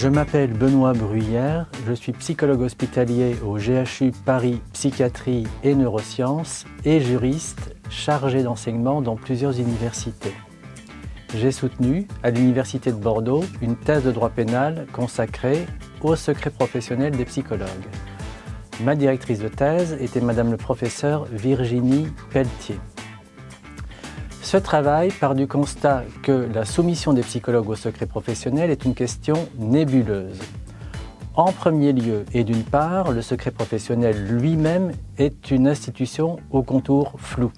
Je m'appelle Benoît Bruyère, je suis psychologue hospitalier au GHU Paris Psychiatrie et Neurosciences et juriste chargé d'enseignement dans plusieurs universités. J'ai soutenu à l'Université de Bordeaux une thèse de droit pénal consacrée au secret professionnel des psychologues. Ma directrice de thèse était Madame le professeur Virginie Pelletier. Ce travail part du constat que la soumission des psychologues au secret professionnel est une question nébuleuse. En premier lieu, et d'une part, le secret professionnel lui-même est une institution au contour flou.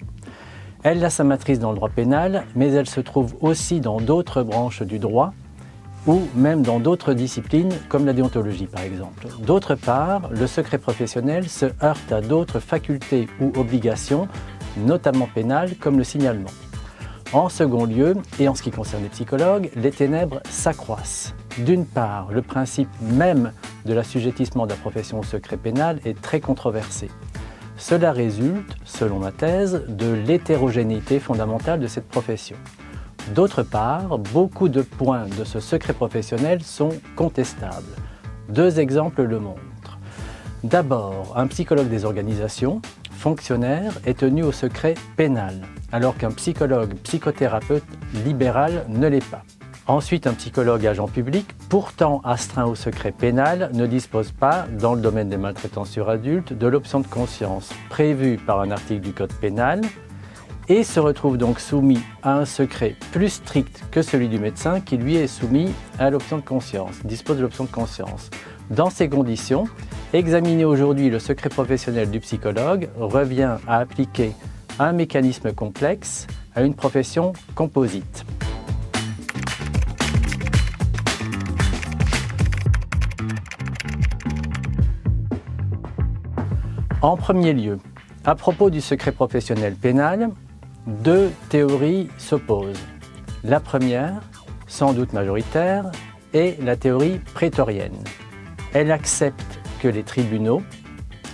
Elle a sa matrice dans le droit pénal, mais elle se trouve aussi dans d'autres branches du droit ou même dans d'autres disciplines comme la déontologie par exemple. D'autre part, le secret professionnel se heurte à d'autres facultés ou obligations, notamment pénales comme le signalement. En second lieu, et en ce qui concerne les psychologues, les ténèbres s'accroissent. D'une part, le principe même de l'assujettissement de la profession au secret pénal est très controversé. Cela résulte, selon ma thèse, de l'hétérogénéité fondamentale de cette profession. D'autre part, beaucoup de points de ce secret professionnel sont contestables. Deux exemples le montrent. D'abord, un psychologue des organisations, fonctionnaire, est tenu au secret pénal, alors qu'un psychologue psychothérapeute libéral ne l'est pas. Ensuite, un psychologue agent public, pourtant astreint au secret pénal, ne dispose pas, dans le domaine des maltraitances sur adultes, de l'option de conscience prévue par un article du Code pénal et se retrouve donc soumis à un secret plus strict que celui du médecin qui lui est soumis à l'option de conscience, dispose de l'option de conscience. Dans ces conditions, examiner aujourd'hui le secret professionnel du psychologue revient à appliquer un mécanisme complexe à une profession composite. En premier lieu, à propos du secret professionnel pénal, deux théories s'opposent. La première, sans doute majoritaire, est la théorie prétorienne. Elle accepte que les tribunaux,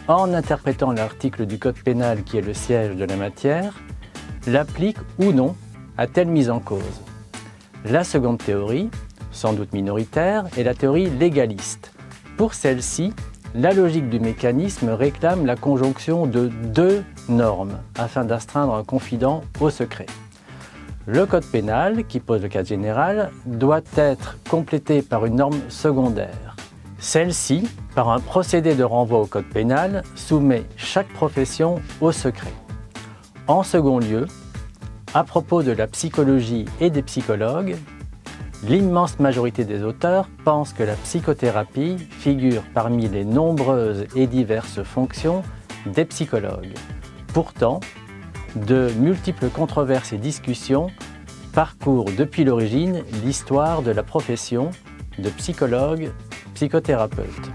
en interprétant l'article du Code pénal qui est le siège de la matière, l'appliquent ou non à telle mise en cause. La seconde théorie, sans doute minoritaire, est la théorie légaliste. Pour celle-ci, la logique du mécanisme réclame la conjonction de deux normes afin d'astreindre un confident au secret. Le Code pénal, qui pose le cadre général, doit être complété par une norme secondaire. Celle-ci, par un procédé de renvoi au Code pénal, soumet chaque profession au secret. En second lieu, à propos de la psychologie et des psychologues, l'immense majorité des auteurs pensent que la psychothérapie figure parmi les nombreuses et diverses fonctions des psychologues. Pourtant, de multiples controverses et discussions parcourent depuis l'origine l'histoire de la profession de psychologue, psychothérapeute.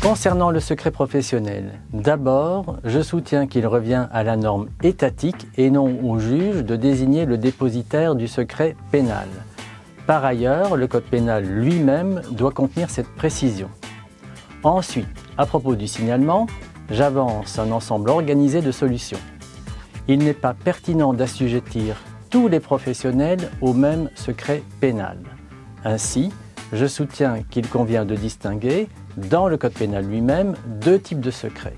Concernant le secret professionnel, d'abord, je soutiens qu'il revient à la norme étatique et non au juge de désigner le dépositaire du secret pénal. Par ailleurs, le Code pénal lui-même doit contenir cette précision. Ensuite, à propos du signalement, j'avance un ensemble organisé de solutions. Il n'est pas pertinent d'assujettir tous les professionnels au même secret pénal. Ainsi, je soutiens qu'il convient de distinguer, dans le Code pénal lui-même, deux types de secrets.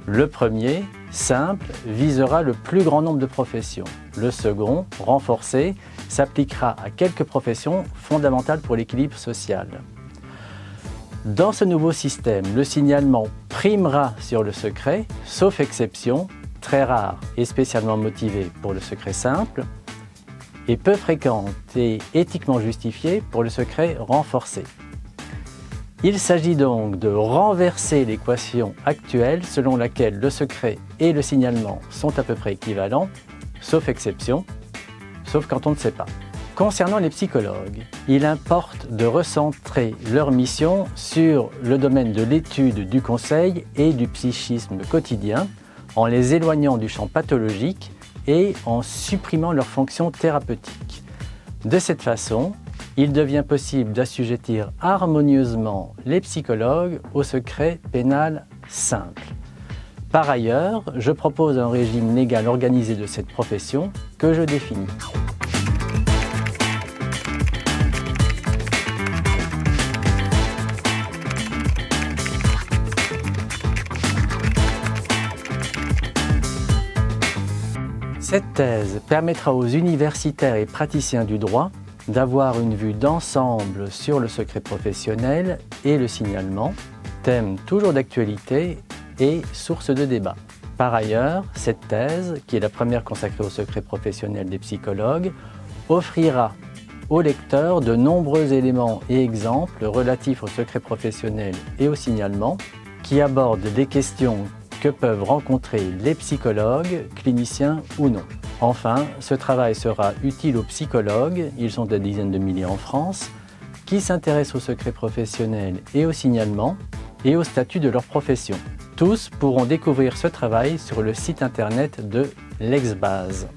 Le premier, simple, visera le plus grand nombre de professions. Le second, renforcé, s'appliquera à quelques professions fondamentales pour l'équilibre social. Dans ce nouveau système, le signalement primera sur le secret, sauf exception, très rare et spécialement motivée pour le secret simple, et peu fréquente et éthiquement justifiée pour le secret renforcé. Il s'agit donc de renverser l'équation actuelle selon laquelle le secret et le signalement sont à peu près équivalents, sauf exception, sauf quand on ne sait pas. Concernant les psychologues, il importe de recentrer leur mission sur le domaine de l'étude du conseil et du psychisme quotidien, en les éloignant du champ pathologique et en supprimant leurs fonctions thérapeutiques. De cette façon, il devient possible d'assujettir harmonieusement les psychologues au secret pénal simple. Par ailleurs, je propose un régime légal organisé de cette profession que je définis. Cette thèse permettra aux universitaires et praticiens du droit d'avoir une vue d'ensemble sur le secret professionnel et le signalement, thème toujours d'actualité et source de débat. Par ailleurs, cette thèse, qui est la première consacrée au secret professionnel des psychologues, offrira aux lecteurs de nombreux éléments et exemples relatifs au secret professionnel et au signalement, qui abordent des questions que peuvent rencontrer les psychologues, cliniciens ou non. Enfin, ce travail sera utile aux psychologues, ils sont des dizaines de milliers en France, qui s'intéressent au secret professionnel et au signalement et au statut de leur profession. Tous pourront découvrir ce travail sur le site internet de l'Exbase.